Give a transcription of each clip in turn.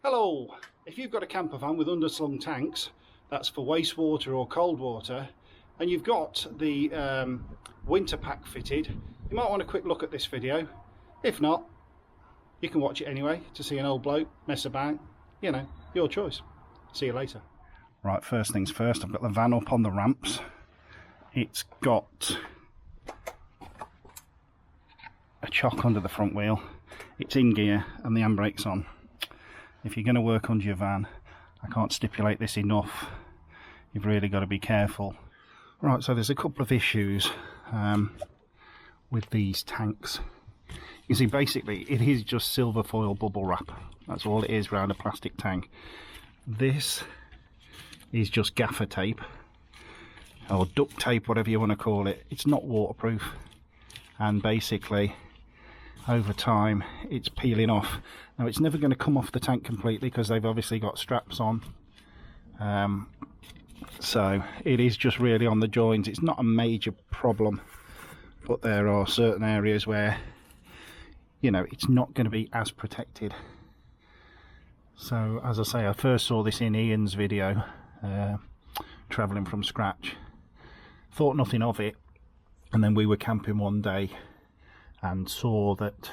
Hello! If you've got a camper van with underslung tanks, that's for wastewater or cold water, and you've got the winter pack fitted, you might want a quick look at this video. If not, you can watch it anyway to see an old bloke mess about. You know, your choice. See you later. Right, first things first, I've got the van up on the ramps. It's got a chock under the front wheel. It's in gear and the handbrake's on. If you're going to work under your van, I can't stipulate this enough, you've really got to be careful. Right, so there's a couple of issues with these tanks. You see, basically it is just silver foil bubble wrap. That's all it is around a plastic tank. This is just gaffer tape or duct tape, whatever you want to call it. It's not waterproof, and basically over time it's peeling off. Now it's never going to come off the tank completely because they've obviously got straps on, so it is just really on the joins. It's not a major problem, but there are certain areas where, you know, it's not going to be as protected. So as I say, I first saw this in Ian's video, travelling from scratch, thought nothing of it, and then we were camping one day and saw that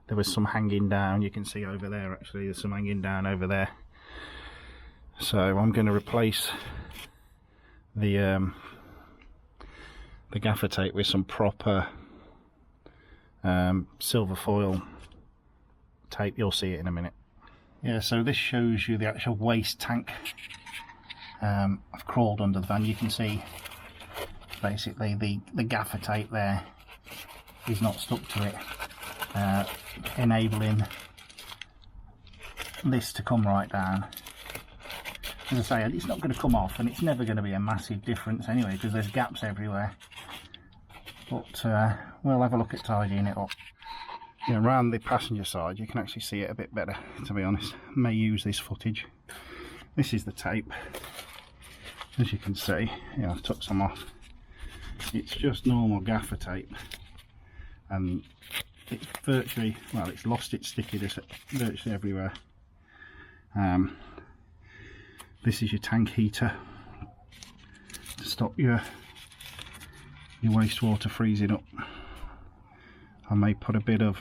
there was some hanging down. You can see over there, actually there's some hanging down over there. So I'm going to replace the gaffer tape with some proper silver foil tape. You'll see it in a minute. Yeah, so this shows you the actual waste tank. I've crawled under the van. You can see basically the gaffer tape there is not stuck to it, enabling this to come right down. As I say, it's not going to come off, and it's never going to be a massive difference anyway because there's gaps everywhere, but we'll have a look at tidying it up. Yeah, around the passenger side you can actually see it a bit better, to be honest. I may use this footage. This is the tape, as you can see. Yeah, I've took some off. It's just normal gaffer tape, and it's virtually, well, it's lost its stickiness virtually everywhere. This is your tank heater to stop your wastewater freezing up. I may put a bit of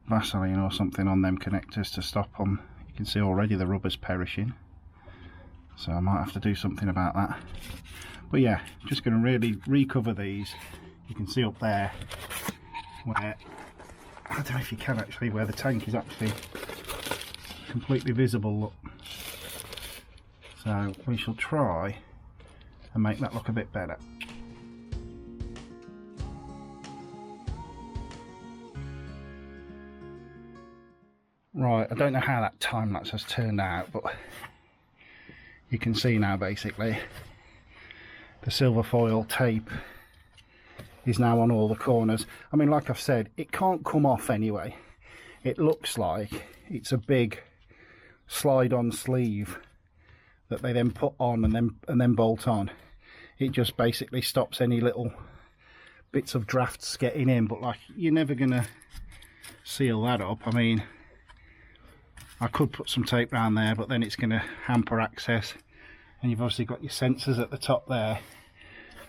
Vaseline or something on them connectors to stop them. You can see already the rubber's perishing, so I might have to do something about that. But yeah, just going to really recover these. You can see up there where, I don't know if you can actually, where the tank is actually completely visible, look. So we shall try and make that look a bit better. Right, I don't know how that time lapse has turned out, but you can see now basically the silver foil tape is now on all the corners. I mean, like I've said, it can't come off anyway. It looks like it's a big slide-on sleeve that they then put on and then bolt on. It just basically stops any little bits of drafts getting in, but like, you're never gonna seal that up. I mean, I could put some tape around there, but then it's gonna hamper access. And you've obviously got your sensors at the top there.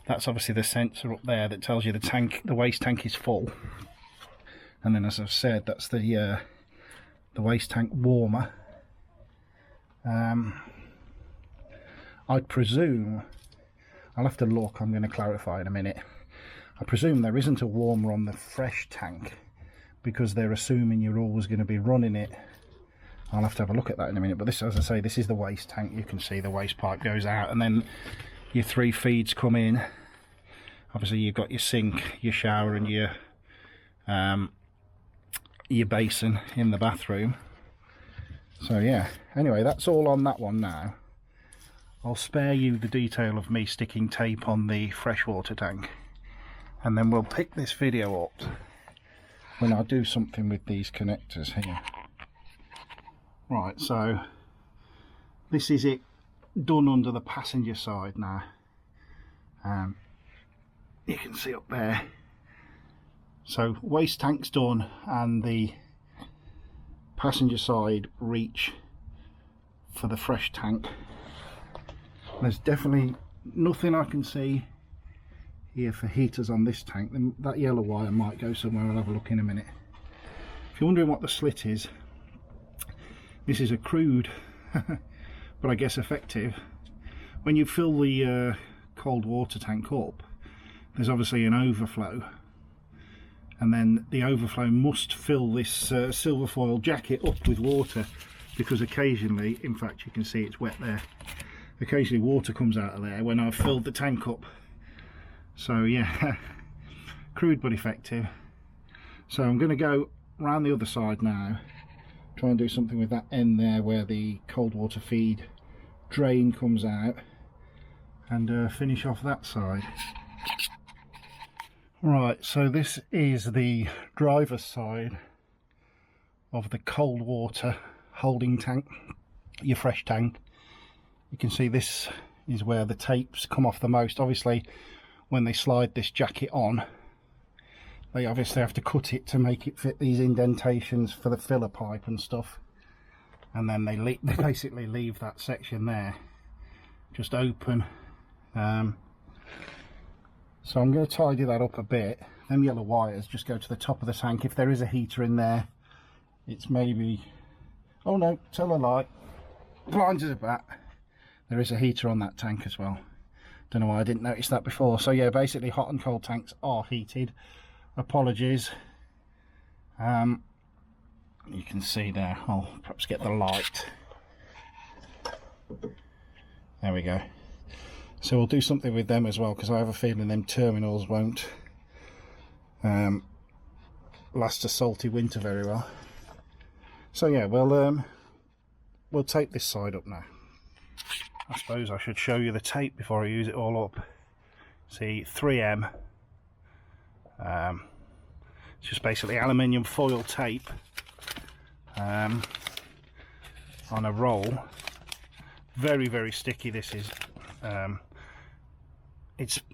That's obviously the sensor up there that tells you the waste tank is full. And then, as I've said, that's the waste tank warmer. I'd presume, I'll have to look, I'm going to clarify in a minute. I presume there isn't a warmer on the fresh tank because they're assuming you're always going to be running it. I'll have to have a look at that in a minute. But this, as I say, this is the waste tank. You can see the waste pipe goes out, and then your three feeds come in. Obviously you've got your sink, your shower, and your basin in the bathroom. So yeah, anyway, that's all on that one now. I'll spare you the detail of me sticking tape on the freshwater tank, and then we'll pick this video up when I do something with these connectors here. Right, so this is it done under the passenger side now. You can see up there. So waste tank's done, and the passenger side reach for the fresh tank. There's definitely nothing I can see here for heaters on this tank. That yellow wire might go somewhere, I'll have a look in a minute. If you're wondering what the slit is, this is a crude but I guess effective. When you fill the cold water tank up, there's obviously an overflow, and then the overflow must fill this silver foil jacket up with water, because occasionally, in fact you can see it's wet there, occasionally water comes out of there when I've filled the tank up. So yeah, crude but effective. So I'm going to go round the other side now, try and do something with that end there where the cold water feed drain comes out, and finish off that side. Right, so this is the driver's side of the cold water holding tank, your fresh tank. You can see this is where the tapes come off the most. Obviously when they slide this jacket on, they obviously have to cut it to make it fit these indentations for the filler pipe and stuff, and then they basically leave that section there just open. So I'm going to tidy that up a bit. Them yellow wires just go to the top of the tank. If there is a heater in there, it's maybe, oh no, tell a lie, blind as a bat, there is a heater on that tank as well. Don't know why I didn't notice that before. So yeah, basically hot and cold tanks are heated. Apologies. You can see there, I'll perhaps get the light. There we go. So we'll do something with them as well, because I have a feeling them terminals won't last a salty winter very well. So yeah, we'll tape this side up now. I suppose I should show you the tape before I use it all up. See, 3M. It's just basically aluminium foil tape on a roll. Very, very sticky this is.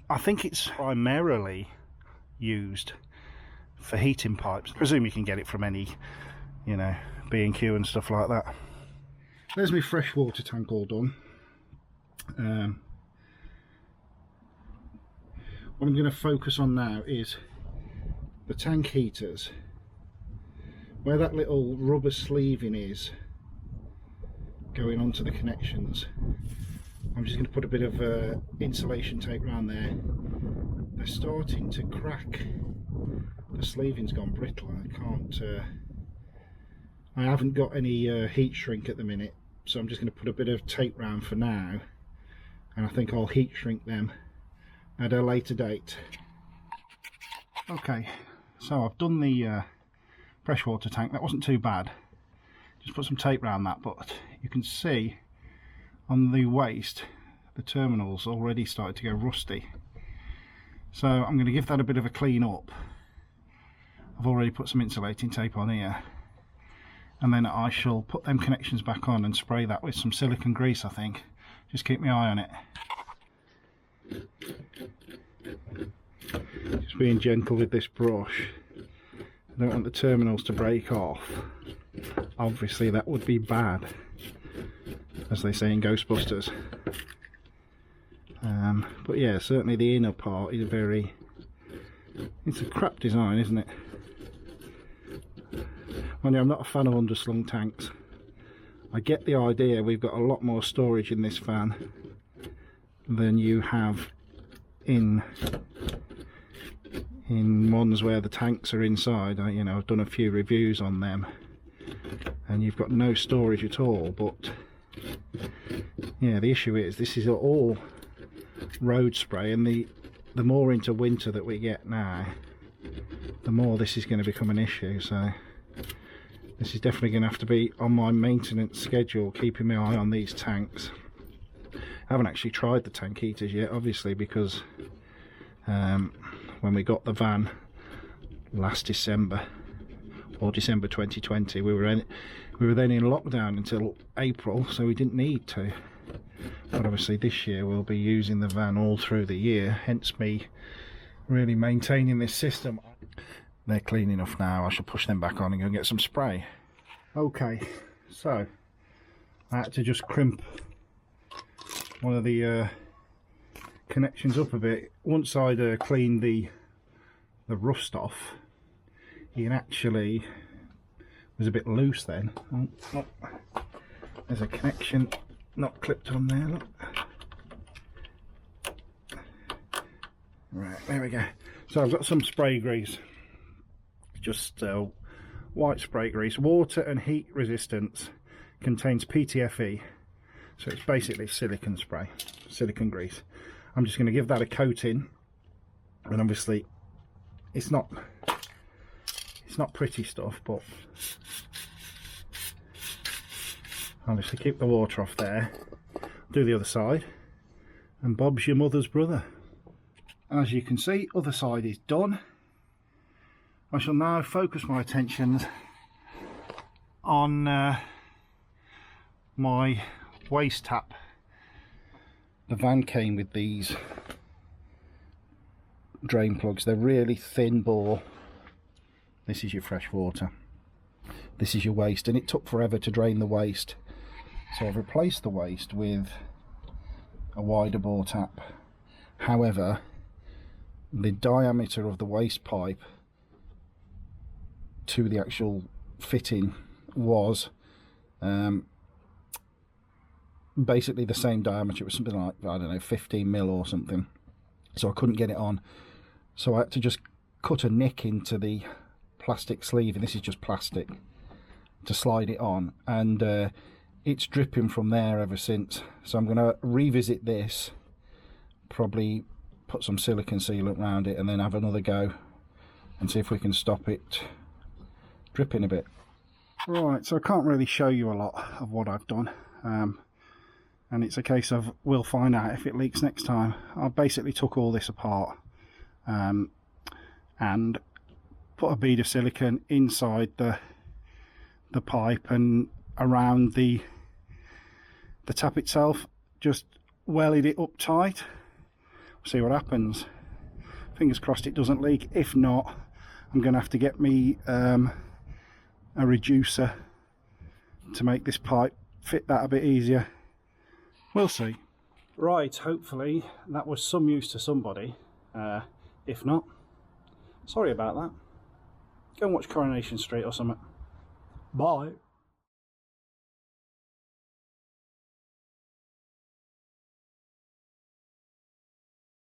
I think it's primarily used for heating pipes. I presume you can get it from any, you know, B&Q and stuff like that. There's my freshwater tank all done. What I'm going to focus on now is the tank heaters, where that little rubber sleeving is going onto the connections. I'm just going to put a bit of insulation tape around there. They're starting to crack. The sleeving's gone brittle. I haven't got any heat shrink at the minute, so I'm just going to put a bit of tape round for now, and I think I'll heat shrink them at a later date. Okay, so I've done the freshwater tank. That wasn't too bad. Just put some tape around that, but you can see on the waste the terminals already started to go rusty. So I'm going to give that a bit of a clean up. I've already put some insulating tape on here, and then I shall put them connections back on and spray that with some silicone grease, I think. Just keep my eye on it. Just being gentle with this brush. I don't want the terminals to break off. Obviously that would be bad, as they say in Ghostbusters. But yeah, certainly the inner part is it's a crap design, isn't it? Well, I'm not a fan of underslung tanks. I get the idea. We've got a lot more storage in this van than you have in ones where the tanks are inside. You know, I've done a few reviews on them, and you've got no storage at all. But yeah, the issue is this is all road spray, and the more into winter that we get now, the more this is going to become an issue. So this is definitely going to have to be on my maintenance schedule, keeping my eye on these tanks. I haven't actually tried the tank heaters yet, obviously, because when we got the van last December, or December 2020, we were then in lockdown until April, so we didn't need to. But obviously this year we'll be using the van all through the year, hence me really maintaining this system. They're clean enough now. I shall push them back on and go and get some spray. Okay, so I had to just crimp one of the connections up a bit. Once I'd cleaned the rust off, it actually was a bit loose then. Oh, there's a connection not clipped on there, look. Right, there we go. So I've got some spray grease, just white spray grease, water and heat resistance, contains PTFE, so it's basically silicone spray, silicone grease. I'm just going to give that a coating, and obviously it's not pretty stuff, but obviously keep the water off there. Do the other side, and Bob's your mother's brother. As you can see, other side is done. I shall now focus my attentions on my waste tap. The van came with these drain plugs. They're really thin bore. This is your fresh water, this is your waste, and it took forever to drain the waste, so I've replaced the waste with a wider bore tap. However, the diameter of the waste pipe to the actual fitting was basically the same diameter. It was something like, I don't know, 15 mil or something, so I couldn't get it on, so I had to just cut a nick into the plastic sleeve, and this is just plastic, to slide it on, and it's dripping from there ever since. So I'm going to revisit this, probably put some silicone sealant around it, and then have another go and see if we can stop it dripping a bit. Right, so I can't really show you a lot of what I've done, and it's a case of we'll find out if it leaks next time. I basically took all this apart and put a bead of silicone inside the pipe and around the tap itself, just welded it up tight. See what happens. Fingers crossed it doesn't leak. If not, I'm going to have to get me a reducer to make this pipe fit that a bit easier. We'll see. Right, hopefully that was some use to somebody. If not, sorry about that. Go and watch Coronation Street or something. Bye.